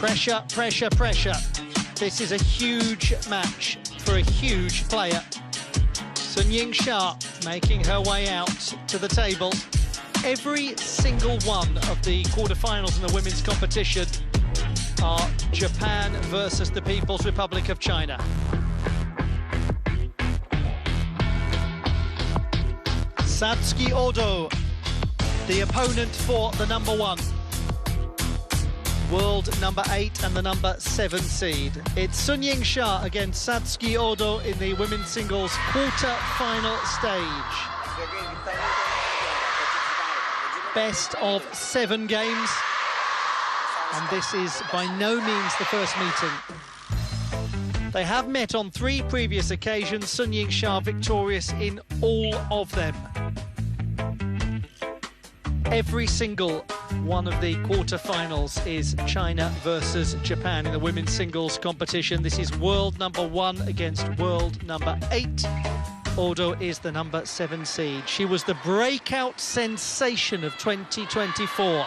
Pressure, pressure, pressure. This is a huge match for a huge player. Sunyingsha making her way out to the table. Every single one of the quarterfinals in the women's competition are Japan versus the People's Republic of China. Satsuki Odo, the opponent for the number 1. World number 8 and the number 7 seed. It's Sunyingsha against Satsuki Odo in the women's singles quarter-final stage. Best of 7 games, and this is by no means the first meeting. They have met on 3 previous occasions, Sunyingsha victorious in all of them. Every single one of the quarterfinals is China versus Japan in the women's singles competition. This is world number 1 against world number 8. Odo is the number 7 seed. She was the breakout sensation of 2024.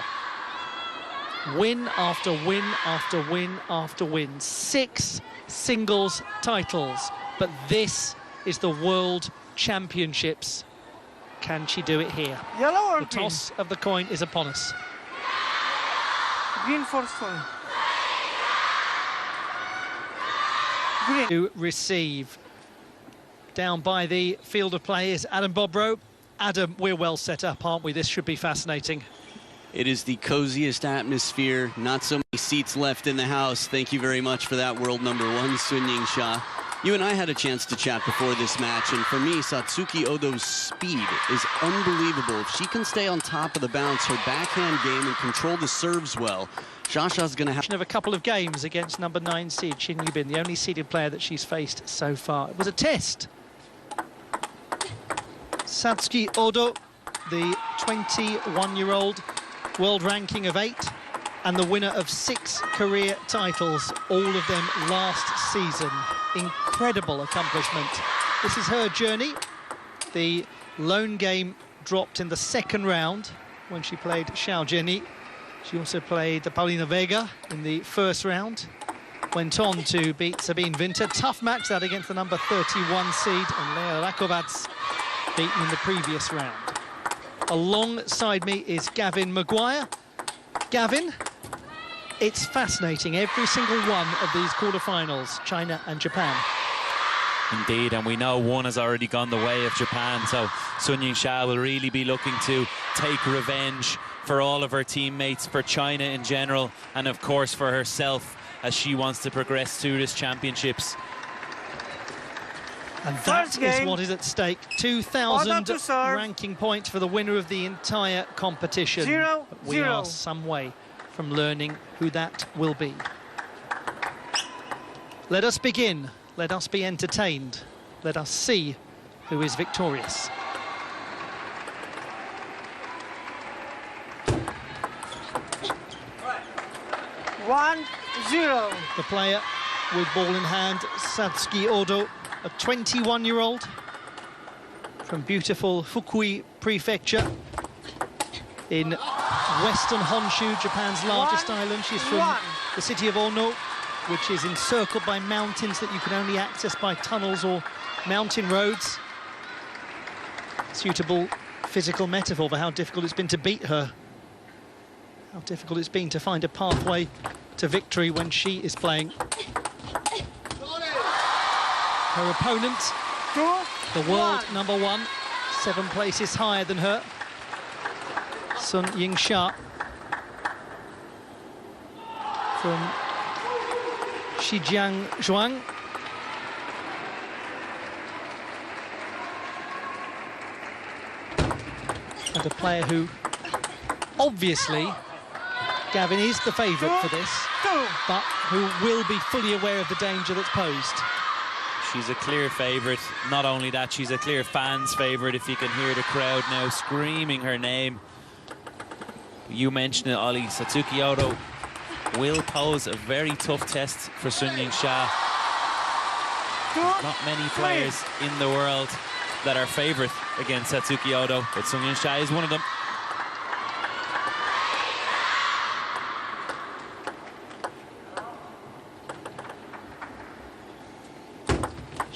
Win after win after win after win. 6 singles titles. But this is the World Championships. Can she do it here? Yellow or the green? Toss of the coin is upon us. Green first one. Green. To receive. Down by the field of play is Adam Bobrow. Adam, we're well set up, aren't we? This should be fascinating. It is the coziest atmosphere. Not so many seats left in the house. Thank you very much for that, world number 1, Sunyingsha. You and I had a chance to chat before this match, and for me, Satsuki Odo's speed is unbelievable. If she can stay on top of the bounce, her backhand game, and control the serves well, Shasha's going to have... ...of a couple of games against number 9 seed Chin Yubin, the only seeded player that she's faced so far. It was a test. Satsuki Odo, the 21-year-old, world ranking of 8, and the winner of 6 career titles, all of them last season. Incredible accomplishment. This is her journey. The lone game dropped in the 2nd round when she played Xiao Jiani. She also played the Paulina Vega in the 1st round. Went on to beat Sabine Winter. Tough match that against the number 31 seed, and Lea Rakovats beaten in the previous round. Alongside me is Gavin Maguire. Gavin, it's fascinating, every single one of these quarterfinals, China and Japan. Indeed, and we know one has already gone the way of Japan, so Sunyingsha will really be looking to take revenge for all of her teammates, for China in general, and of course for herself, as she wants to progress through this championships. And that is what is at stake. 2,000 ranking points for the winner of the entire competition. But we are some way from learning who that will be. Let us begin. Let us be entertained. Let us see who is victorious. One, 0. The player with ball in hand, Satsuki Odo, a 21-year-old from beautiful Fukui Prefecture in western Honshu, Japan's largest island. She's from the city of Ono, which is encircled by mountains that you can only access by tunnels or mountain roads. Suitable physical metaphor for how difficult it's been to beat her. How difficult it's been to find a pathway to victory when she is playing. Her opponent, the world number 1, 7 places higher than her, Sunyingsha from Zhejiang. And a player who, obviously, Gavin is the favourite for this, but who will be fully aware of the danger that's posed. She's a clear favourite. Not only that, she's a clear fans' favourite, if you can hear the crowd now screaming her name. You mentioned it, Ollie. Satsuki Odo will pose a very tough test for Sunyingsha. Not many players in the world that are favourite against Satsuki Odo, but Sunyingsha is one of them.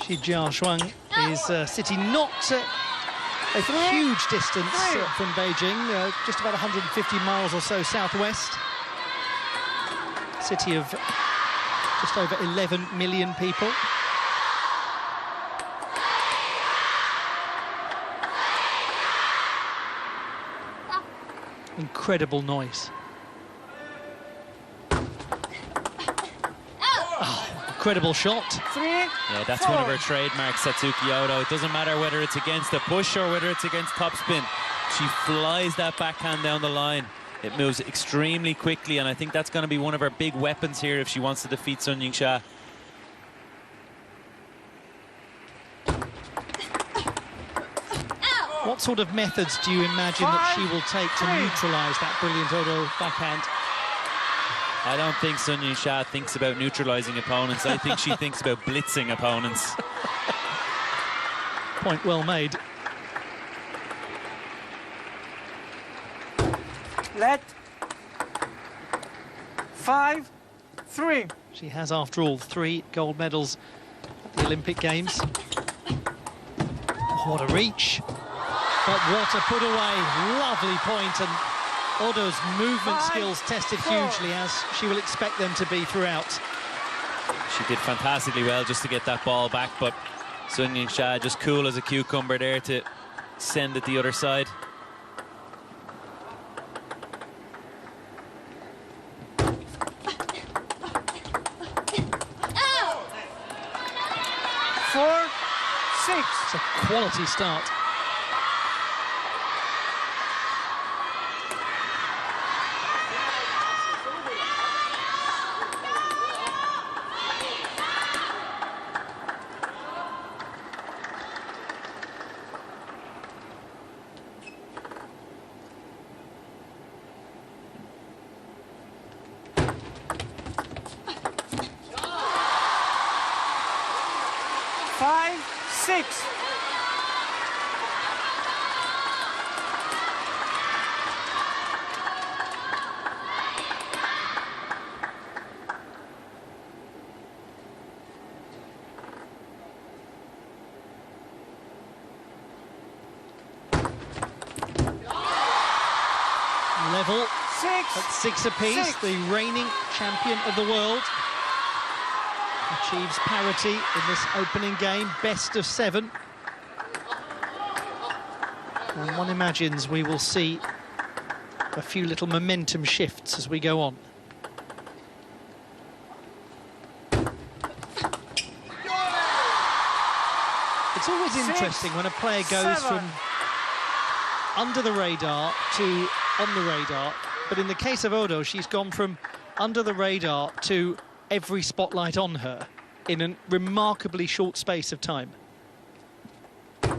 Xi Jiaoshuang is sitting not a huge distance from Beijing, just about 150 miles or so southwest. City of just over 11 million people. Incredible noise. Oh, incredible shot. Yeah, that's one of her trademarks, Satsuki Odo. It doesn't matter whether it's against a push or whether it's against topspin. She flies that backhand down the line. It moves extremely quickly, and I think that's going to be one of her big weapons here if she wants to defeat Sunyingsha. What sort of methods do you imagine that she will take to neutralise that brilliant Odo backhand? I don't think Sunyingsha thinks about neutralising opponents. I think she thinks about blitzing opponents. Point well made. Let 5-3. She has, after all, 3 gold medals at the Olympic Games. What a reach. But what a put away. Lovely point, and Odo's movement skills tested hugely, as she will expect them to be throughout. She did fantastically well just to get that ball back, but Sunyingsha just cool as a cucumber there to send it the other side. It's a quality start. Level at 6 apiece. The reigning champion of the world achieves parity in this opening game, best of 7. And one imagines we will see a few little momentum shifts as we go on. It's always interesting when a player goes from under the radar to on the radar, but in the case of Odo, she's gone from under the radar to every spotlight on her in a remarkably short space of time. She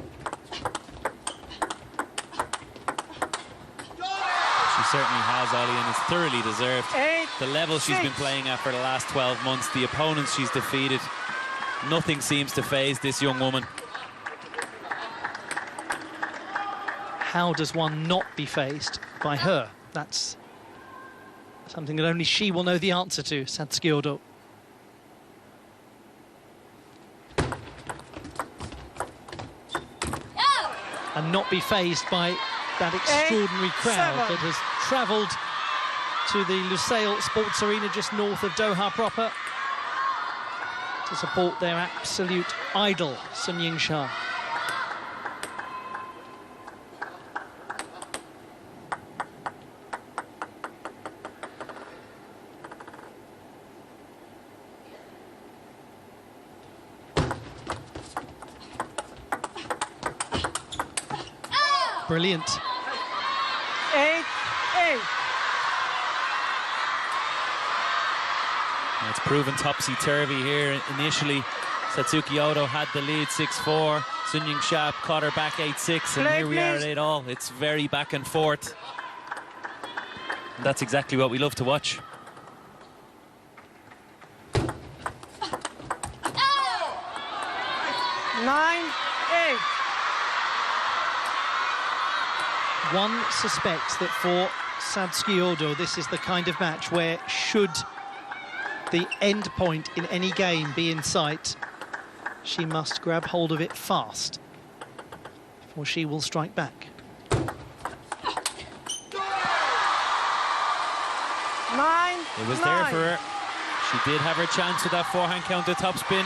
certainly has, Ollie, and it's thoroughly deserved. The level she's been playing at for the last 12 months, the opponents she's defeated, nothing seems to faze this young woman. How does one not be faced by her? That's something that only she will know the answer to, Satsuki Odo. And not be faced by that extraordinary crowd that has travelled to the Lusail Sports Arena just north of Doha proper to support their absolute idol, Sunyingsha. Brilliant. 8-8. It's proven topsy-turvy here. Initially, Satsuki Odo had the lead 6-4. Sunyingsha caught her back 8-6, and here we are at 8-all. It's very back and forth. And that's exactly what we love to watch. One suspects that for Satsuki Odo, this is the kind of match where, should the end point in any game be in sight, she must grab hold of it fast, or she will strike back. 9. It was there for her. She did have her chance with that forehand counter top spin.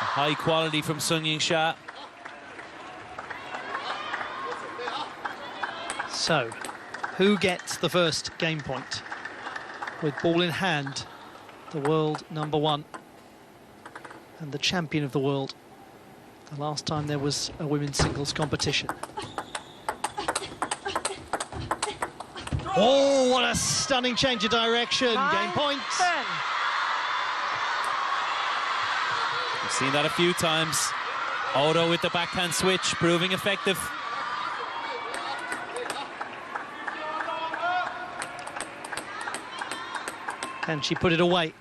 A high quality from Sunyingsha. So, who gets the first game point? With ball in hand, the world #1 and the champion of the world. The last time there was a women's singles competition. Oh, what a stunning change of direction. 9, Game point. 10. We've seen that a few times. ODO with the backhand switch, proving effective. Can she put it away?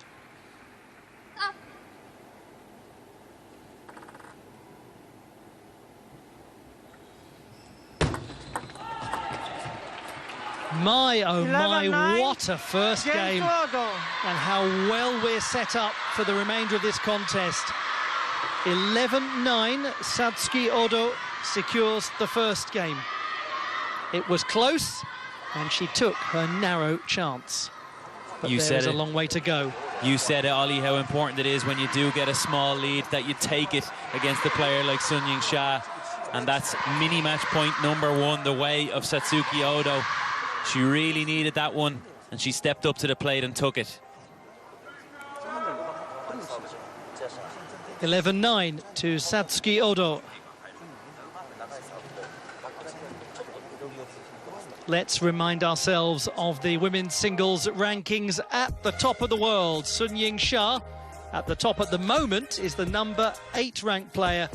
My, oh my, 11-9. what a first game. To ODO. And how well we're set up for the remainder of this contest. 11-9, Satsuki Odo secures the first game. It was close, and she took her narrow chance. But You there said is a it. long way to go. You said it, Ollie, how important it is when you do get a small lead that you take it against a player like Sunyingsha. And that's mini-match point #1, the way of Satsuki Odo. She really needed that one, and she stepped up to the plate and took it. 11-9 to Satsuki Odo. Let's remind ourselves of the women's singles rankings at the top of the world. Sunyingsha, at the top at the moment, is the #8 ranked player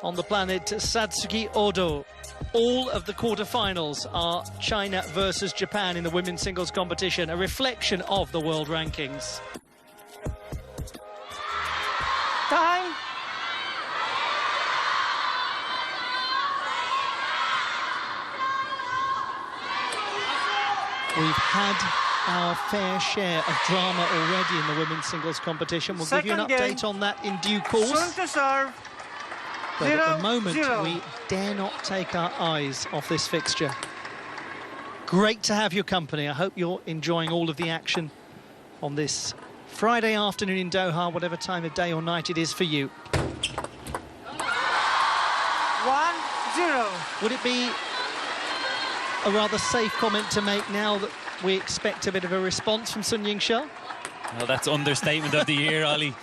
on the planet, Satsuki Odo. All of the quarterfinals are China versus Japan in the women's singles competition, a reflection of the world rankings. Time. We've had our fair share of drama already in the women's singles competition. We'll give you an Second game. update on that in due course. Soon to serve. But at the 0-0. moment, we dare not take our eyes off this fixture. Great to have your company. I hope you're enjoying all of the action on this Friday afternoon in Doha, whatever time of day or night it is for you. 1-0. Would it be a rather safe comment to make now that we expect a bit of a response from Sunyingsha? Well, that's understatement of the year, Ollie.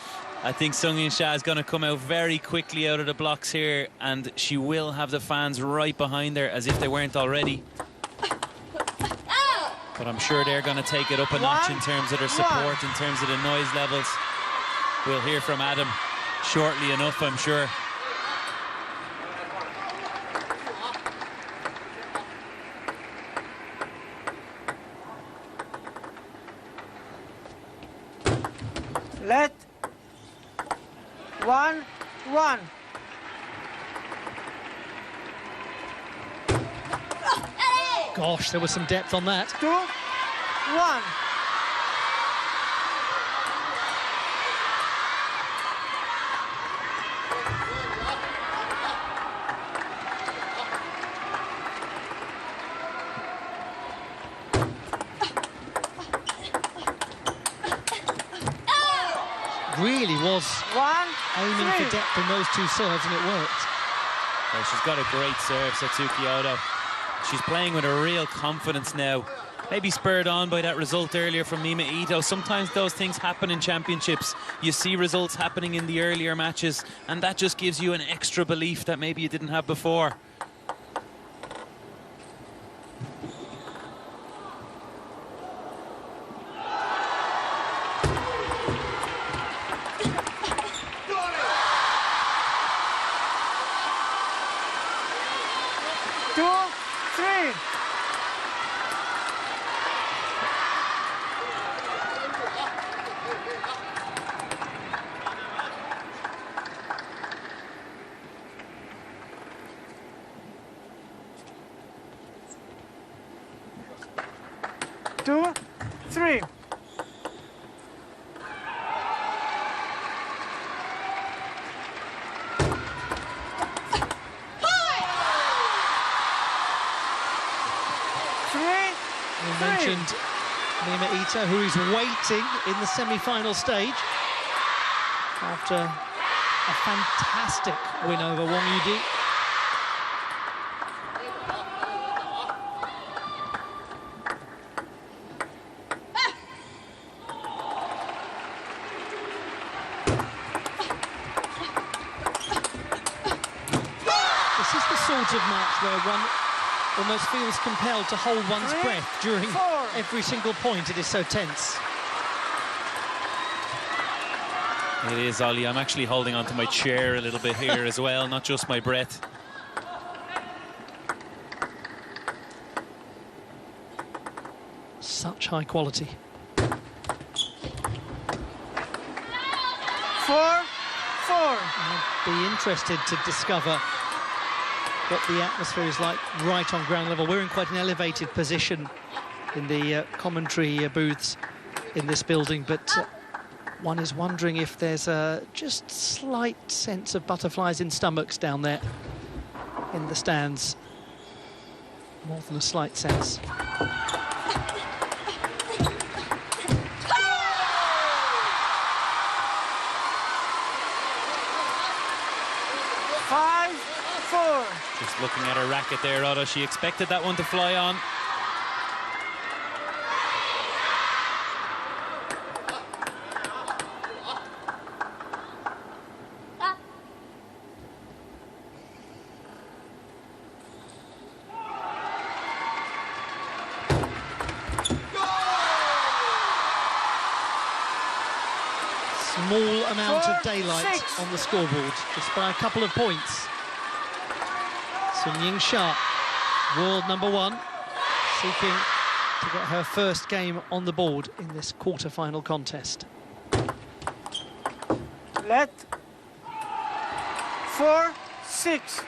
I think Sunyingsha is going to come out very quickly out of the blocks here, and she will have the fans right behind her as if they weren't already. But I'm sure they're going to take it up a notch in terms of their support, in terms of the noise levels. We'll hear from Adam shortly enough, I'm sure. Let 1-1. Gosh, there was some depth on that. 2-1. Really was 1-3. aiming for depth in those two serves, and it worked. Well, she's got a great serve, Satsuki Odo. She's playing with a real confidence now. Maybe spurred on by that result earlier from Mima Ito. Sometimes those things happen in championships. You see results happening in the earlier matches, and that just gives you an extra belief that maybe you didn't have before. We mentioned Nima Ito, who is waiting in the semi-final stage after a fantastic win over Wang Yudi. This is the sort of match where one almost feels compelled to hold one's breath during every single point. It is so tense. It is, Ollie. I'm actually holding onto my chair a little bit here as well, not just my breath. Such high quality. 4-4. I'd be interested to discover what the atmosphere is like right on ground level. We're in quite an elevated position in the commentary booths in this building, but one is wondering if there's a just slight sense of butterflies in stomachs down there in the stands. More than a slight sense. Just looking at her racket there, Odo, she expected that one to fly on. Small amount of daylight on the scoreboard, just by a couple of points. Yingsha, world number 1, seeking to get her first game on the board in this quarter-final contest. Let 4-6.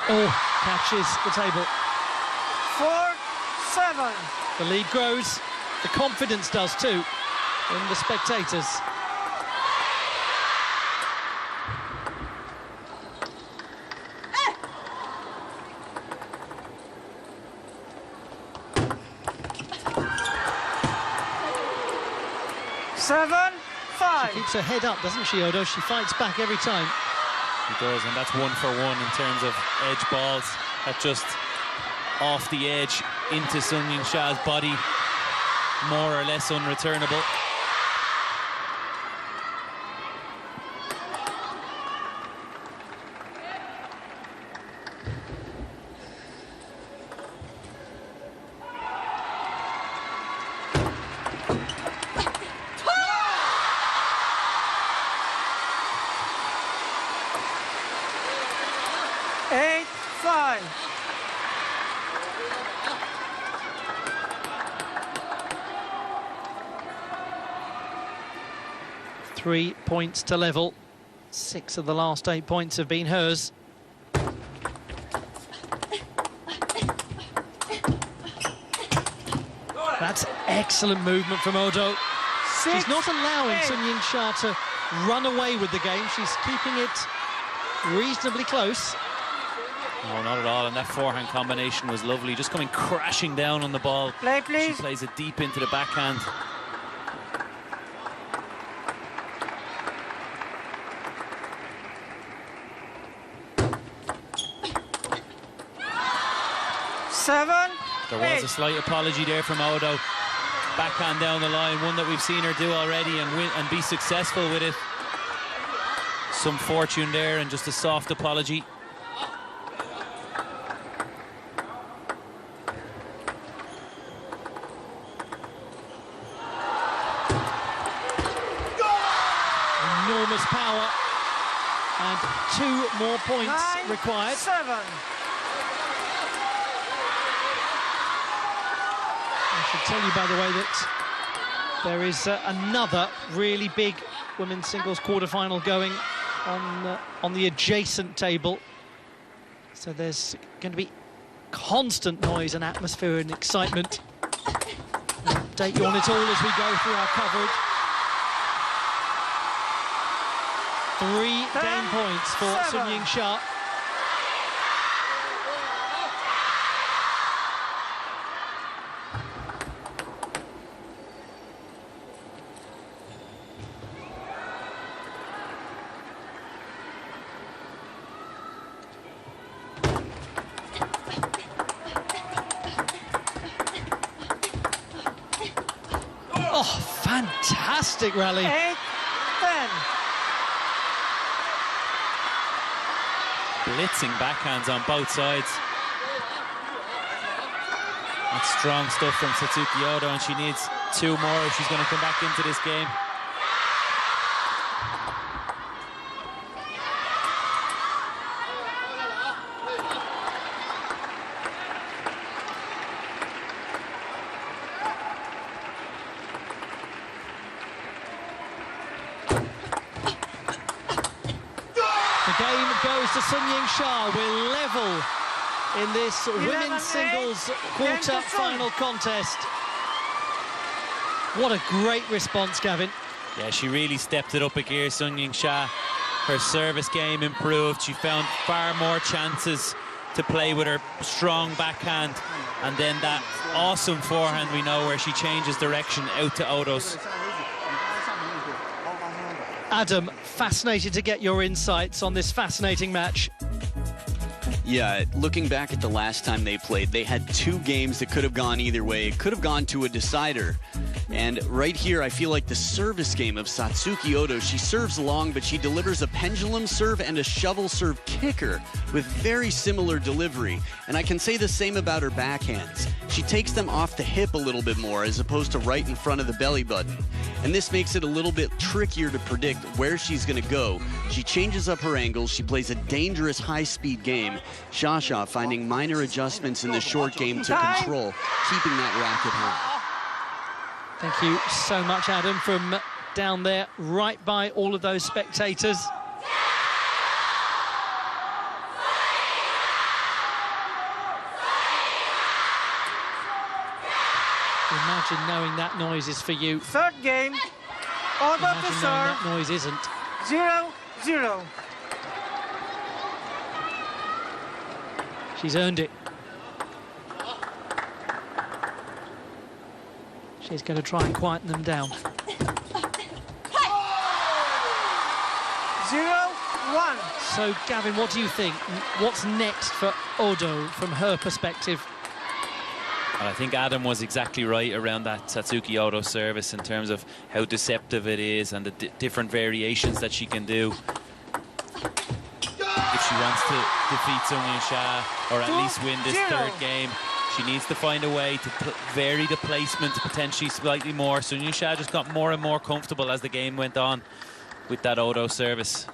Oh, catches the table. 4-7. The lead grows, the confidence does too, in the spectators. She keeps her head up, doesn't she, Odo? She fights back every time. She does, and that's 1 for 1 in terms of edge balls. That just off the edge into Sunyingsha's body, more or less unreturnable. Three points to level. 6 of the last 8 points have been hers. That's excellent movement from Odo. She's not allowing Sunyingsha to run away with the game. She's keeping it reasonably close. No, not at all, and that forehand combination was lovely, just coming crashing down on the ball. Play, please. She plays it deep into the backhand. There was a slight apology there from Odo. Backhand down the line, one that we've seen her do already and win and be successful with it. Some fortune there and just a soft apology. Enormous power and 2 more points required. 9-7. I should tell you, by the way, that there is another really big women's singles quarter-final going on the adjacent table. So there's going to be constant noise and atmosphere and excitement. We'll update you on it all as we go through our coverage. 3 game points for Sunyingsha. Oh, fantastic rally. 8-10. Blitzing backhands on both sides. That's strong stuff from Satsuki Odo, and she needs 2 more if she's going to come back into this game. The game goes to Sunyingsha. We're level in this women's singles quarter-final contest. What a great response, Gavin. Yeah, she really stepped it up a gear, Sunyingsha. Her service game improved. She found far more chances to play with her strong backhand. And then that awesome forehand we know where she changes direction out to Odo's. Adam, fascinated to get your insights on this fascinating match. Yeah, looking back at the last time they played, they had 2 games that could have gone either way. It could have gone to a decider. And right here, I feel like the service game of Satsuki Odo, she serves long, but she delivers a pendulum serve and a shovel serve kicker with very similar delivery. And I can say the same about her backhands. She takes them off the hip a little bit more as opposed to right in front of the belly button. And this makes it a little bit trickier to predict where she's going to go. She changes up her angles. She plays a dangerous high-speed game. Shasha finding minor adjustments in the short game to control, keeping that racket home. Thank you so much, Adam, from down there, right by all of those spectators. Imagine knowing that noise is for you. Third game. Odo to Imagine knowing serve. that noise isn't. 0-0. She's earned it. She's going to try and quieten them down. 0-1. So, Gavin, what do you think? What's next for Odo from her perspective? Well, I think Adam was exactly right around that Satsuki Odo service in terms of how deceptive it is and the different variations that she can do. If she wants to defeat Sunyingsha or at least win this 3rd game, she needs to find a way to vary the placement potentially slightly more. Sunyingsha just got more and more comfortable as the game went on with that Odo service.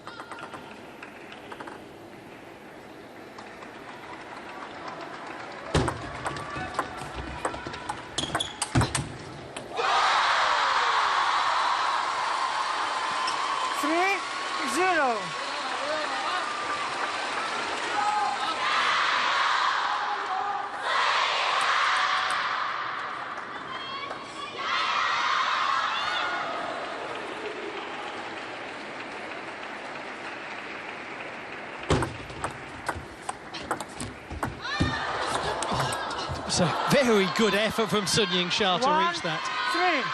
It's a very good effort from Sunyingsha to reach that. 1-3.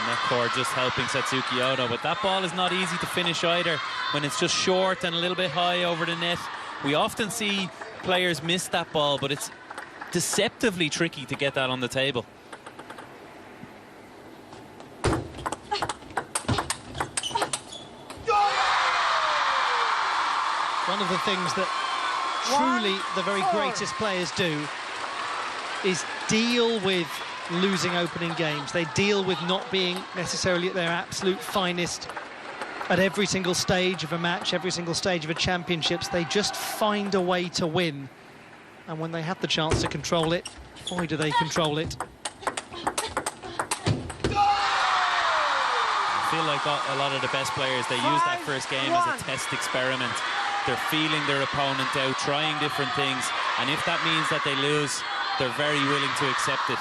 Neckcore just helping Satsuki Odo, but that ball is not easy to finish either when it's just short and a little bit high over the net. We often see players miss that ball, but it's deceptively tricky to get that on the table. One of the things that truly the very greatest players do is deal with losing opening games. They deal with not being necessarily at their absolute finest at every single stage of a match, every single stage of a championships. They just find a way to win. And when they have the chance to control it, boy, do they control it. I feel like a lot of the best players, they use that first game as a test experiment. They're feeling their opponent out, trying different things, and if that means that they lose, they're very willing to accept it.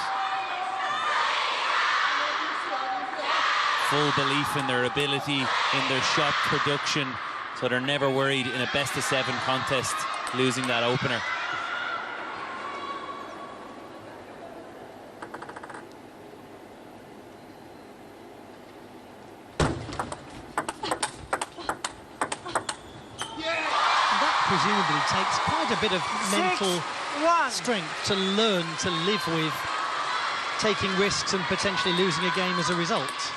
full belief in their ability, in their shot production, so they're never worried in a best-of-7 contest losing that opener. Presumably takes quite a bit of mental strength to learn to live with taking risks and potentially losing a game as a result.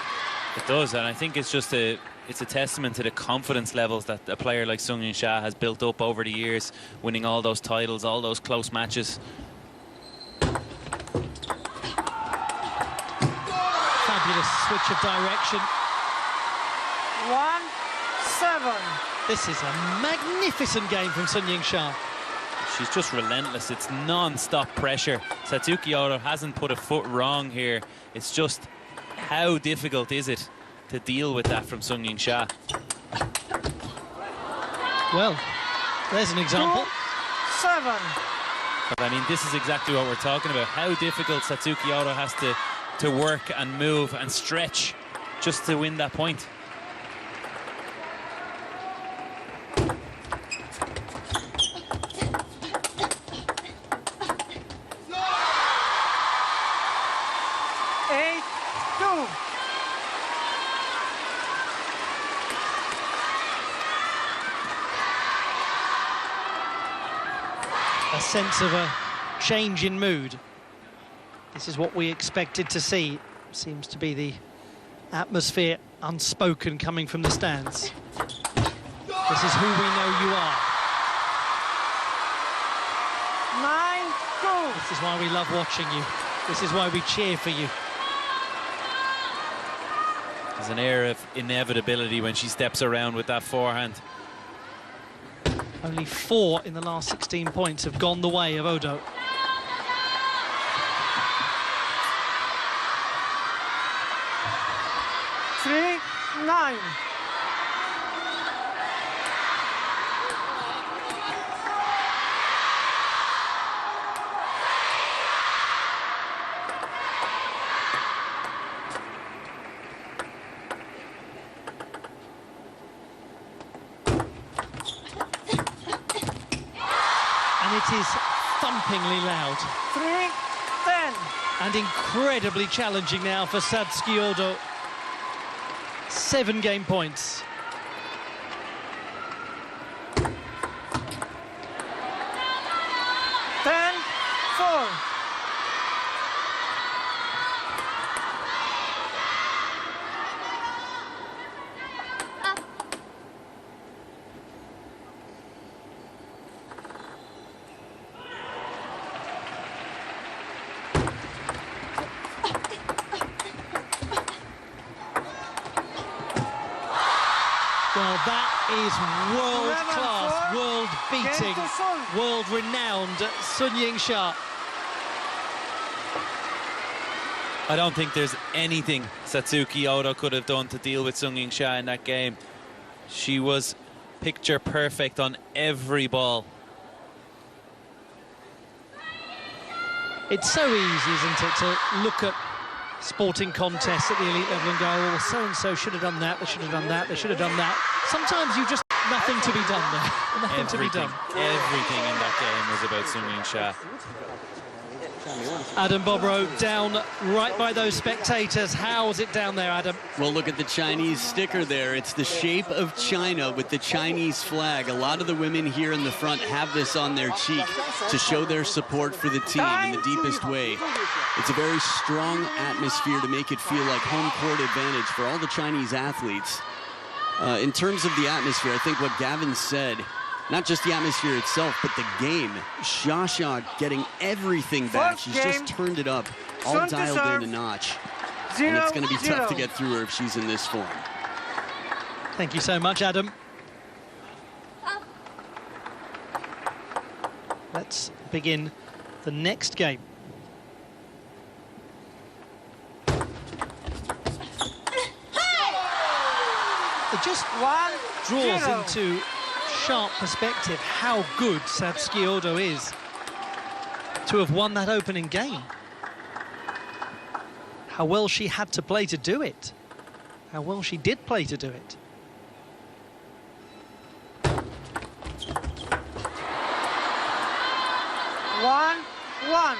It does, and I think it's just it's a testament to the confidence levels that a player like Sunyingsha has built up over the years, winning all those titles, all those close matches. Fabulous switch of direction. 1-7. This is a magnificent game from Sunyingsha. She's just relentless. It's non-stop pressure. Satsuki Odo hasn't put a foot wrong here. It's just how difficult is it to deal with that from Sunyingsha? Well, there's an example. 2-7. But I mean, this is exactly what we're talking about. How difficult Satsuki Odo has to work and move and stretch just to win that point. A sense of a change in mood. This is what we expected to see. Seems to be the atmosphere unspoken coming from the stands. This is who we know you are. 9-2. This is why we love watching you. This is why we cheer for you. There's an air of inevitability when she steps around with that forehand. Only 4 in the last 16 points have gone the way of Odo. Three, 9. It is thumpingly loud. 3-10. And incredibly challenging now for Satsuki Odo. 7 game points. Well, that is world-class, world-beating, world-renowned Sunyingsha. I don't think there's anything Satsuki Odo could have done to deal with Sunyingsha in that game. She was picture perfect on every ball. It's so easy, isn't it, to look at sporting contests at the elite level and go, oh, so-and-so should have done that, they should have done that, they should have done that. Sometimes you just, nothing to be done there. Nothing to be done. Everything in that game was about Sunyingsha. Adam Bobrow down right by those spectators. How's it down there, Adam? Well, look at the Chinese sticker there. It's the shape of China with the Chinese flag. A lot of the women here in the front have this on their cheek to show their support for the team in the deepest way. It's a very strong atmosphere to make it feel like home court advantage for all the Chinese athletes. In terms of the atmosphere, I think what Gavin said, not just the atmosphere itself, but the game. Shasha getting everything back. She's just turned it up, all dialed in a notch. And it's going to be tough to get through her if she's in this form. Thank you so much, Adam. Let's begin the next game. It just draws into sharp perspective how good Satsuki Odo is to have won that opening game. How well she had to play to do it. how well she did play to do it. One.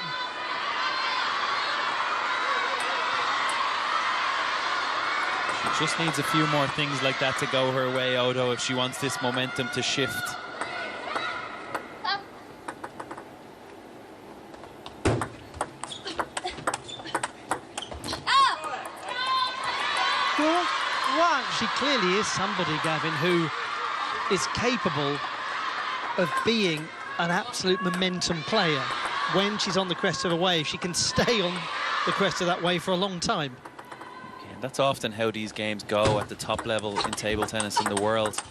She just needs a few more things like that to go her way, Odo, if she wants this momentum to shift. She clearly is somebody, Gavin, who is capable of being an absolute momentum player. When she's on the crest of a wave, she can stay on the crest of that wave for a long time. Yeah, that's often how these games go at the top level in table tennis in the world,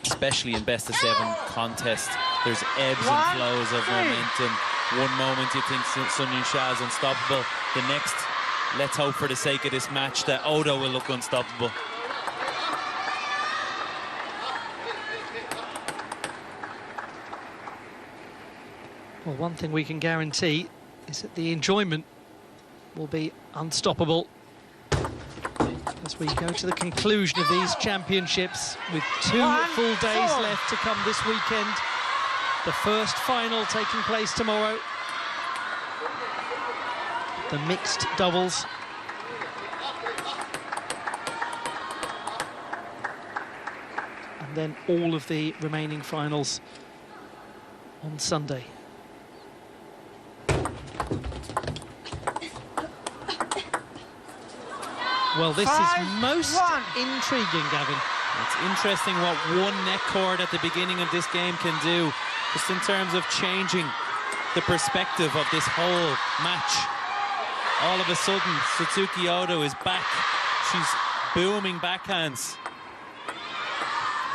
especially in best-of-7 contests. There's ebbs and flows of momentum. One moment you think sunyingsha is unstoppable. The next, let's hope for the sake of this match that Odo will look unstoppable. Well, one thing we can guarantee is that the enjoyment will be unstoppable as we go to the conclusion of these championships with 2 full days left to come this weekend. The first final taking place tomorrow. The mixed doubles. And then all of the remaining finals on Sunday. Well, this is most intriguing, Gavin. It's interesting what one net cord at the beginning of this game can do, just in terms of changing the perspective of this whole match. All of a sudden, Satsuki Odo is back. She's booming backhands.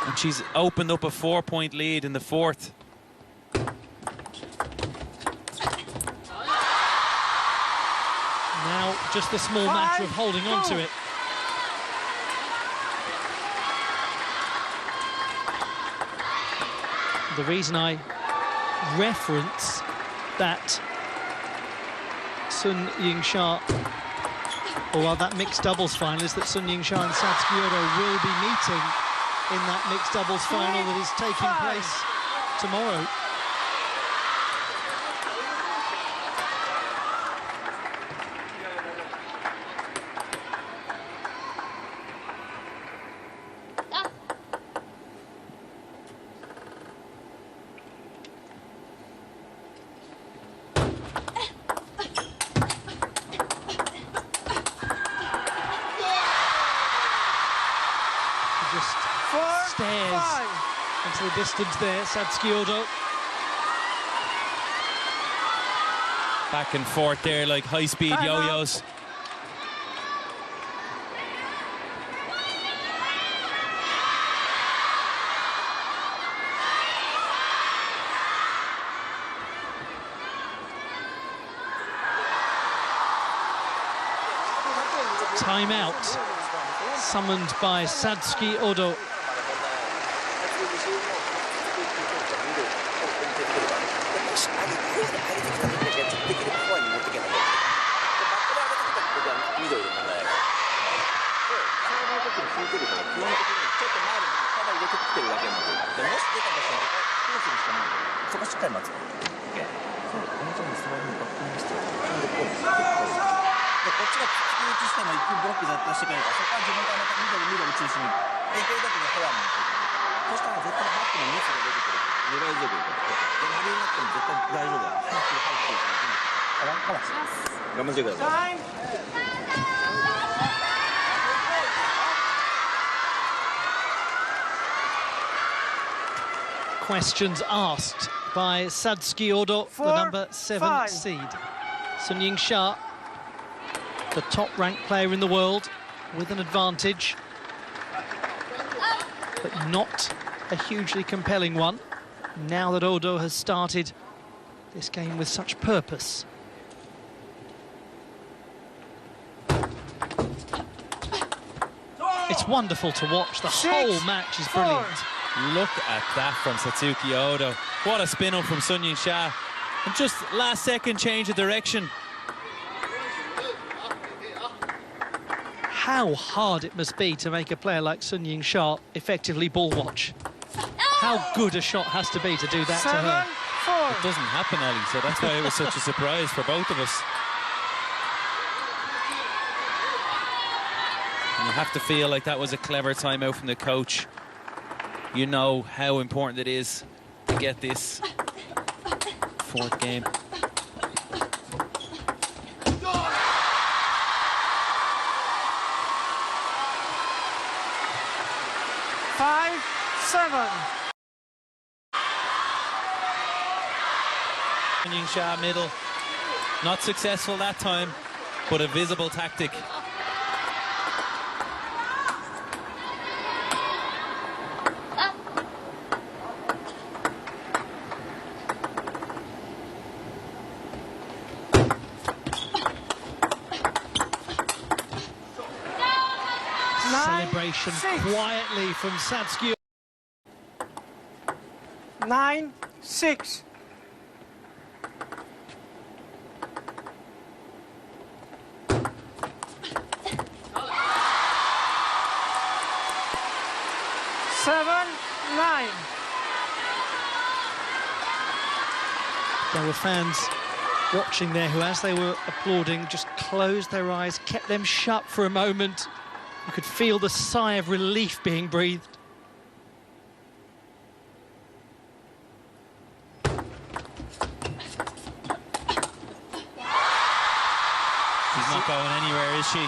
And she's opened up a 4-point lead in the fourth. Now, just a small matter of holding on to it. The reason I reference that Sunyingsha, or that mixed doubles final, is that Sunyingsha and Satsuki Odo will be meeting in that mixed doubles final that is taking place tomorrow. Stares into the distance there, Satsuki Odo. Back and forth there like high-speed yo-yos. Timeout summoned by Satsuki Odo. Questions asked by Satsuki Odo, the number 7 seed. Sunyingsha, the top-ranked player in the world, with an advantage, but not a hugely compelling one, now that Odo has started this game with such purpose. It's wonderful to watch. The whole match is brilliant. Look at that from Satsuki Odo. What a spin-up from Sunyingsha. And just last second change of direction. how hard it must be to make a player like Sunyingsha effectively ball watch. How good a shot has to be to do that to her. 7-4. It doesn't happen, Ellie, so that's why it was such a surprise for both of us. And you have to feel like that was a clever timeout from the coach. You know how important it is to get this fourth game. Yingsha middle, not successful that time, but a visible tactic. Celebration quietly from Satsuki. 9-6. There were fans watching there who, as they were applauding, just closed their eyes, kept them shut for a moment. You could feel the sigh of relief being breathed. She's not going anywhere, is she?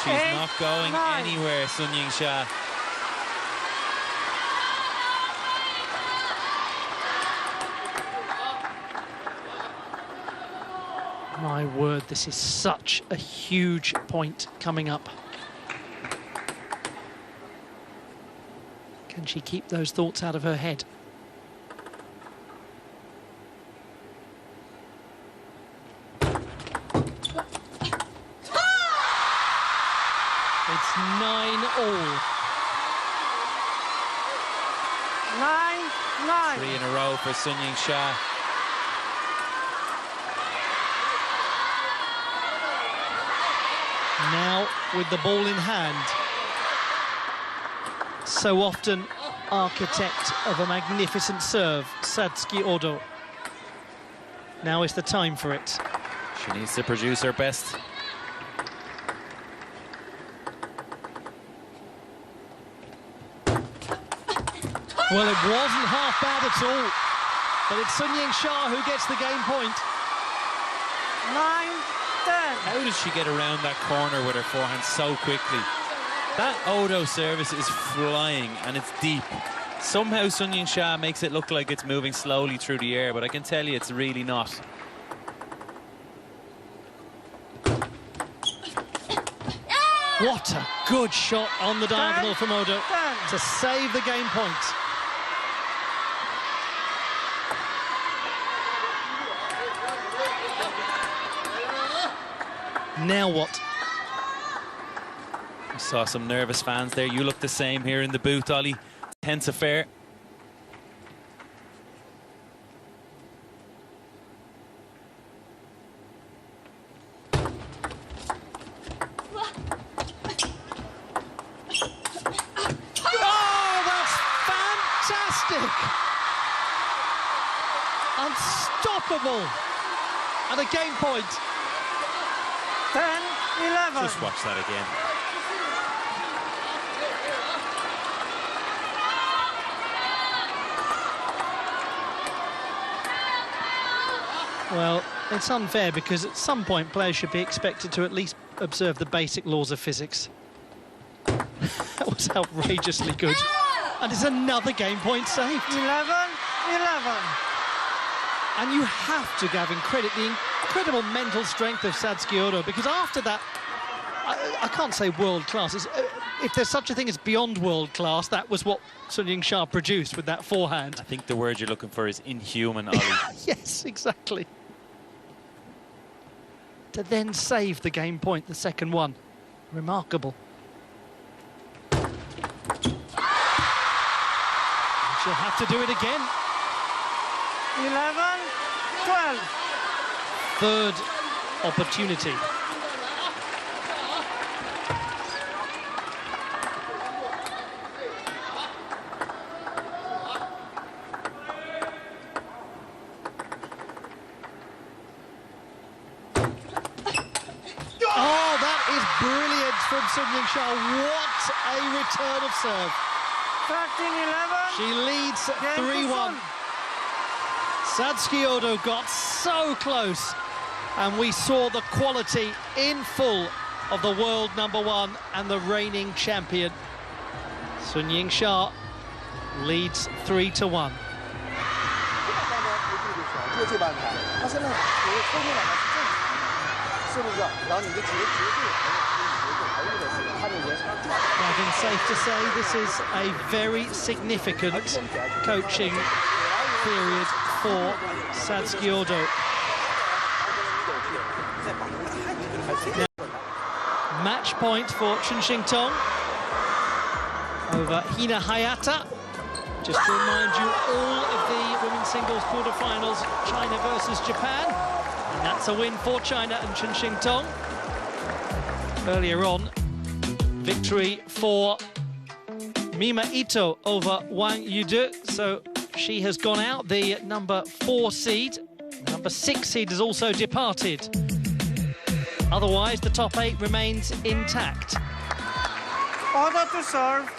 She's not going anywhere, Sunyingsha. My word, this is such a huge point coming up. Can she keep those thoughts out of her head? It's 9-all. 9-9. 3 in a row for Sunyingsha. Now with the ball in hand. So often architect of a magnificent serve, Satsuki Odo. Now is the time for it. She needs to produce her best. Well, it wasn't half bad at all, but it's Sunyingsha who gets the game point. 9-10. How does she get around that corner with her forehand so quickly? That Odo service is flying and it's deep. Somehow Sunyingsha makes it look like it's moving slowly through the air, but I can tell you it's really not. What a good shot on the diagonal from Odo to save the game point. Now what? I saw some nervous fans there. You look the same here in the booth, Ollie. Tense affair. Oh, that's fantastic! Unstoppable! And a game point. 10-11. Just watch that again. Well, it's unfair because at some point players should be expected to at least observe the basic laws of physics. That was outrageously good. And it's another game point saved. 11-11. And you have to, Gavin, credit the incredible mental strength of Satsuki Odo, because after that, I can't say world class. If there's such a thing as beyond world class, that was what Sunyingsha produced with that forehand. I think the word you're looking for is inhuman, Ollie. Yes, exactly. To then save the game point, the second one. Remarkable. She'll have to do it again. 11-12. Third opportunity. from Sun Yingsha. What a return of serve. 13-11. She leads 3-1. Satsuki Odo got so close, and we saw the quality in full of the world #1 and the reigning champion. Sun Yingsha leads 3-1. I think safe to say this is a very significant coaching period for Satsuki Odo. Now, match point for Chun Shing-tong over Hina Hayata. Just to remind you, all of the women's singles quarterfinals, China versus Japan. And that's a win for China and Chun Shing-tong. Earlier on, victory for Mima Ito over Wang Yude. So she has gone out, the #4 seed. The #6 seed has also departed. Otherwise, the top 8 remains intact. Order to serve.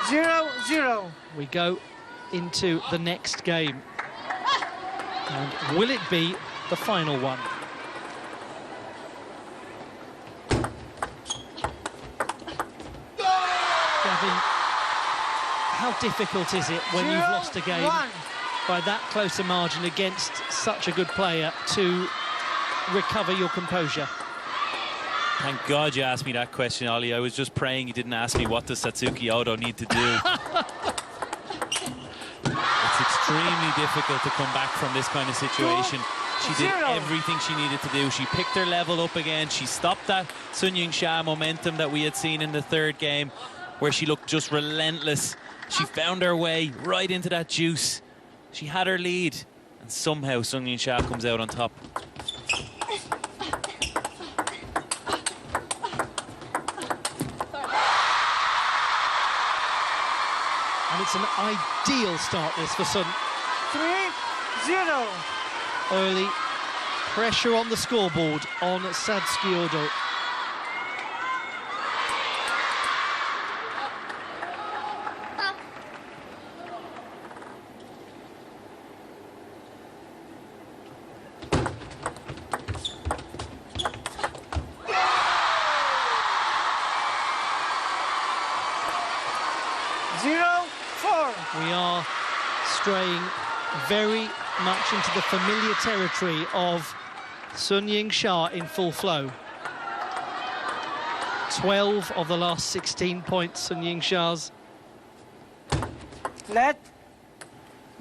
0-0. We go into the next game. And will it be the final one? Gavin, how difficult is it when you've lost a game by that close a margin against such a good player to recover your composure? Thank God you asked me that question, Ollie. I was just praying you didn't ask me what does Satsuki Odo need to do. It's extremely difficult to come back from this kind of situation. She did everything she needed to do. She picked her level up again. She stopped that Sun Yingsha momentum that we had seen in the third game, where she looked just relentless. She found her way right into that juice. She had her lead, and somehow Sun Yingsha comes out on top. And it's an ideal start, this, for Sun. 3-0. Early pressure on the scoreboard on Satsuki Odo. We are straying very much into the familiar territory of Sun Yingsha in full flow. 12 of the last 16 points, Sun Yingsha's. Let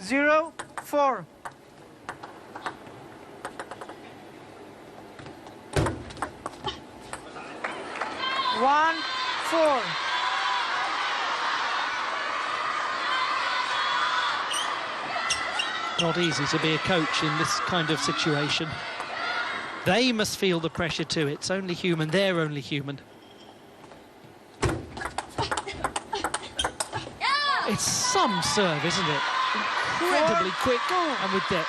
0-4. One, 4. Not easy to be a coach in this kind of situation. They must feel the pressure too. It's only human. They're only human. It's some serve, isn't it? Incredibly quick and with depth.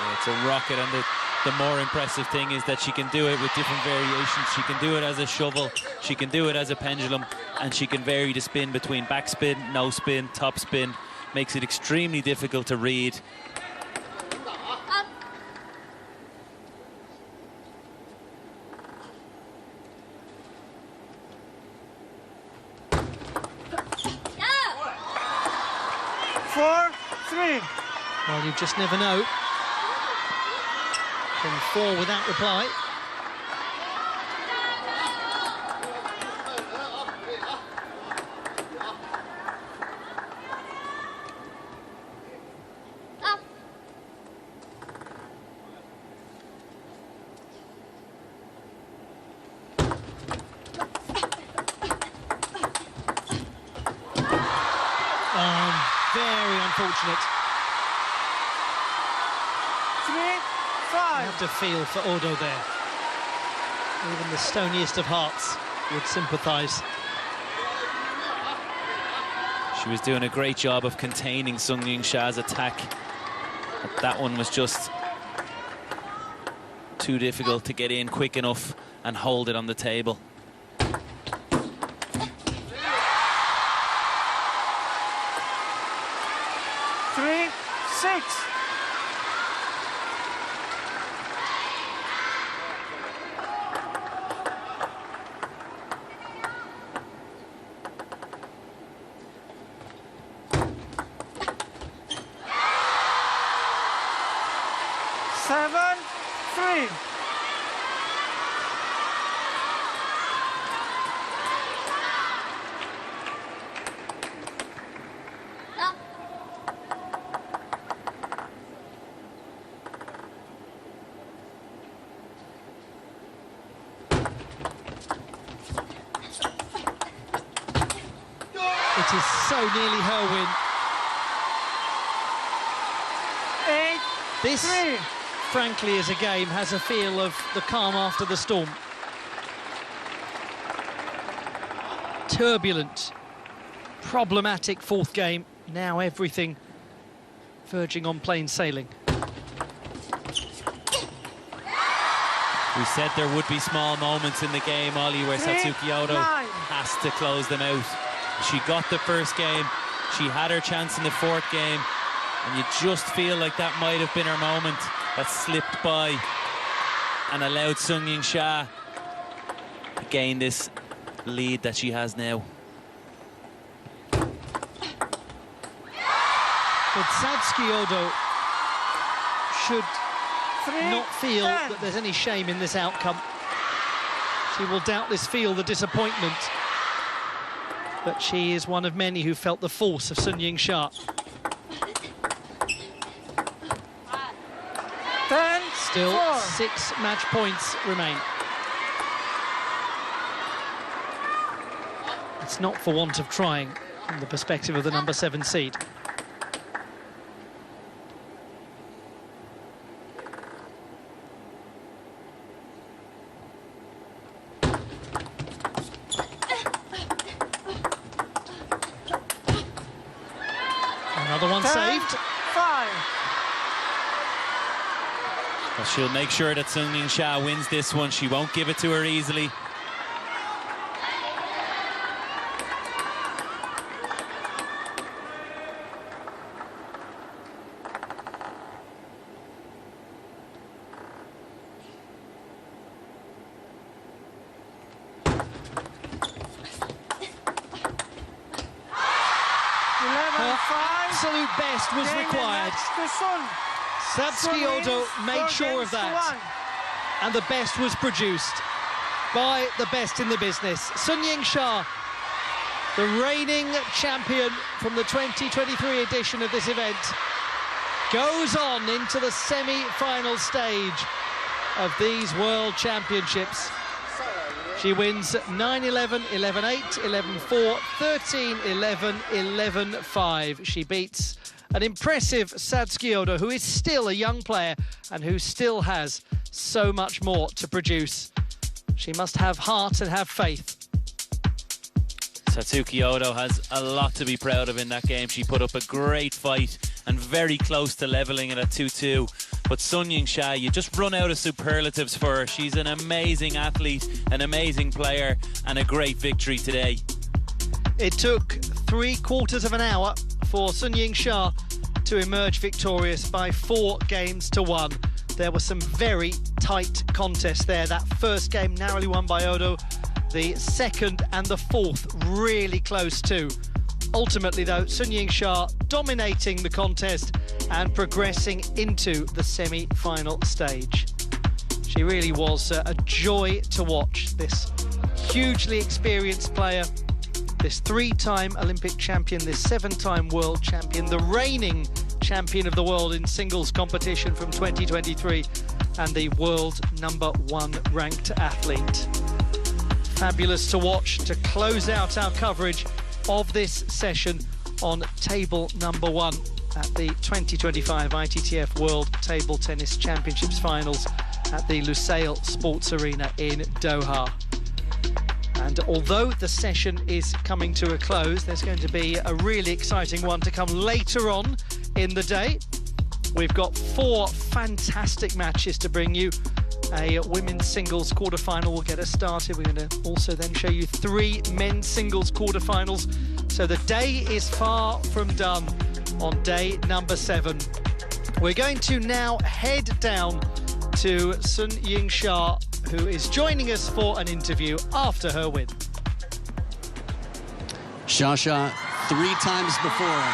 Yeah, it's a rocket, and the more impressive thing is that she can do it with different variations. She can do it as a shovel, she can do it as a pendulum, and she can vary the spin between backspin, no spin, top spin. Makes it extremely difficult to read. Four, 3. Well, you just never know. From 4 without reply. Very unfortunate. 3-5. I have to feel for Odo there. Even the stoniest of hearts would sympathise. She was doing a great job of containing Sun Yingsha's attack. But that one was just too difficult to get in quick enough and hold it on the table. 3-6. It is so nearly her win. 8-3. This, frankly, as a game, has a feel of the calm after the storm. Turbulent, problematic fourth game. Now everything verging on plain sailing. We said there would be small moments in the game, Ollie, where Satsuki Odo has to close them out. She got the first game, she had her chance in the fourth game, and you just feel like that might have been her moment that slipped by and allowed Sunyingsha to gain this lead that she has now. But Satsuki Odo should not feel that there's any shame in this outcome. She will doubtless feel the disappointment, but she is one of many who felt the force of Sunyingsha. 10. Still 6 match points remain. It's not for want of trying from the perspective of the number 7 seed. Another one saved. 5. Well, she'll make sure that Sunyingsha wins this one. She won't give it to her easily. Absolute best was required. Satsuki Odo made sure of that, and the best was produced by the best in the business. Sunyingsha, the reigning champion from the 2023 edition of this event, goes on into the semi-final stage of these World Championships. She wins 9-11, 11-8, 11-4, 13-11, 11-5. She beats an impressive Satsuki Odo, who is still a young player and who still has so much more to produce. She must have heart and have faith. Satsuki Odo has a lot to be proud of in that game. She put up a great fight and very close to levelling it at 2-2. But Sunyingsha, you just run out of superlatives for her. She's an amazing athlete, an amazing player, and a great victory today. It took 3/4 of an hour for Sunyingsha to emerge victorious by 4 games to 1. There were some very tight contests there. That first game narrowly won by Odo. The second and the fourth really close too. Ultimately, though, Sunyingsha dominating the contest and progressing into the semi-final stage. She really was a joy to watch, this hugely experienced player, this 3-time Olympic champion, this 7-time world champion, the reigning champion of the world in singles competition from 2023, and the world #1 ranked athlete. Fabulous to watch to close out our coverage of this session on table #1 at the 2025 ITTF World Table Tennis Championships Finals at the Lusail Sports Arena in Doha. And although the session is coming to a close, there's going to be a really exciting one to come later on in the day. We've got 4 fantastic matches to bring you. a women's singles quarterfinal will get us started. We're going to also then show you 3 men's singles quarterfinals. So the day is far from done on day number 7. We're going to now head down to Sunyingsha, who is joining us for an interview after her win. Shasha, 3 times before,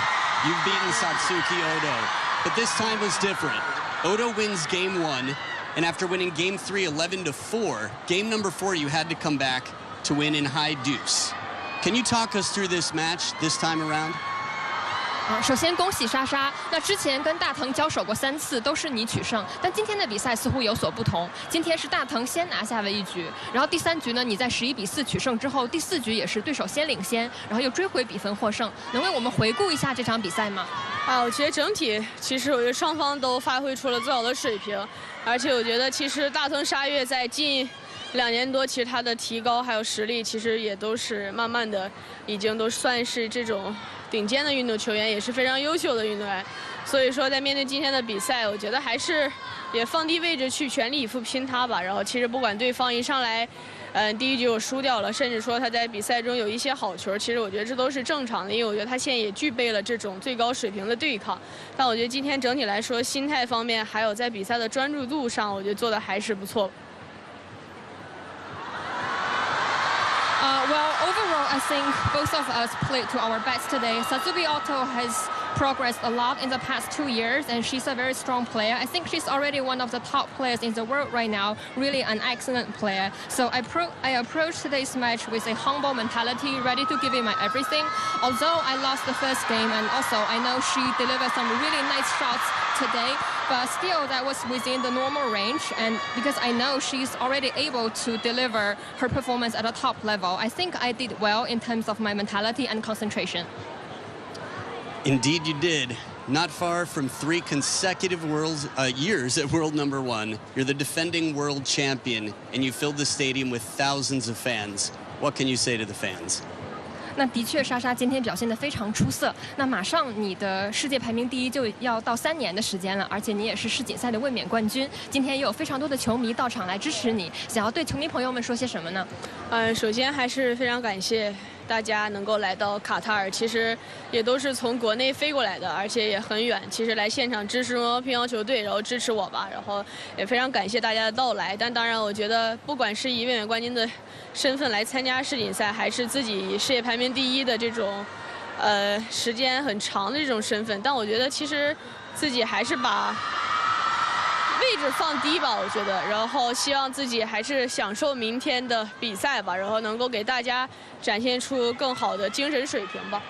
you've beaten Satsuki Odo, but this time was different. Odo wins game 1, and after winning game 3 11-4, game number 4 you had to come back to win in high deuce. Can you talk us through this match this time around? 首先恭喜莎莎。那之前跟大藤交手过3次，都是你取胜，但今天的比赛似乎有所不同。今天是大藤先拿下了1局，然后第3局呢，你在11-4取胜之后，第4局也是对手先领先，然后又追回比分获胜。能为我们回顾一下这场比赛吗？我觉得整体其实我觉得双方都发挥出了最好的水平，而且我觉得其实大藤沙月在近2年多，其实他的提高还有实力，其实也都是慢慢的，已经都算是这种顶尖的运动球员，也是非常优秀的运动员。所以说，在面对今天的比赛，我觉得还是也放低位置去全力以赴拼他吧。然后其实不管对方一上来，第1局我输掉了，甚至说他在比赛中有一些好球，其实我觉得这都是正常的，因为我觉得他现在也具备了这种最高水平的对抗。但我觉得今天整体来说，心态方面还有在比赛的专注度上，我觉得做的还是不错。Well, overall, I think both of us played to our best today. Satsuki Oto has progressed a lot in the past 2 years, and she's a very strong player. I think she's already one of the top players in the world right now, really an excellent player. So I approached today's match with a humble mentality, ready to give it my everything. Although I lost the first game, and also I know she delivered some really nice shots today, but still that was within the normal range, and because I know she's already able to deliver her performance at a top level, I think I did well in terms of my mentality and concentration. Indeed you did. Not far from 3 consecutive years at world number 1. You're the defending world champion, and you filled the stadium with thousands of fans. What can you say to the fans? 那的确，莎莎今天表现得非常出色。那马上你的世界排名第1就要到3年的时间了，而且你也是世锦赛的卫冕冠军。今天也有非常多的球迷到场来支持你，想要对球迷朋友们说些什么呢？首先还是非常感谢大家能够来到卡塔尔，其实也都是从国内飞过来的，而且也很远。其实来现场支持中国乒乓球队，然后支持我吧，然后也非常感谢大家的到来。但当然，我觉得不管是以卫冕冠军的身份来参加世锦赛，还是自己以世界排名第1的这种，时间很长的这种身份，但我觉得其实自己还是把位置放低吧，我觉得，然后希望自己还是享受明天的比赛吧，然后能够给大家展现出更好的精神水平吧。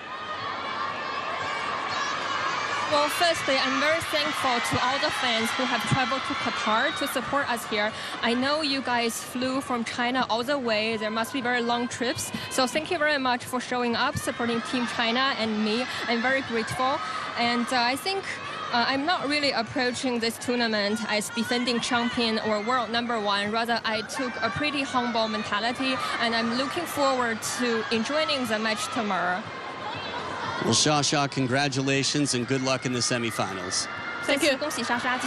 Well, firstly, I'm very thankful to all the fans who have traveled to Qatar to support us here. I know you guys flew from China all the way. There must be very long trips. So thank you very much for showing up, supporting Team China and me. I'm very grateful. And I think I'm not really approaching this tournament as defending champion or world number 1. Rather, I took a pretty humble mentality, and I'm looking forward to enjoying the match tomorrow. Well, Shasha, congratulations and good luck in the semifinals. Thank you. 恭喜莎莎。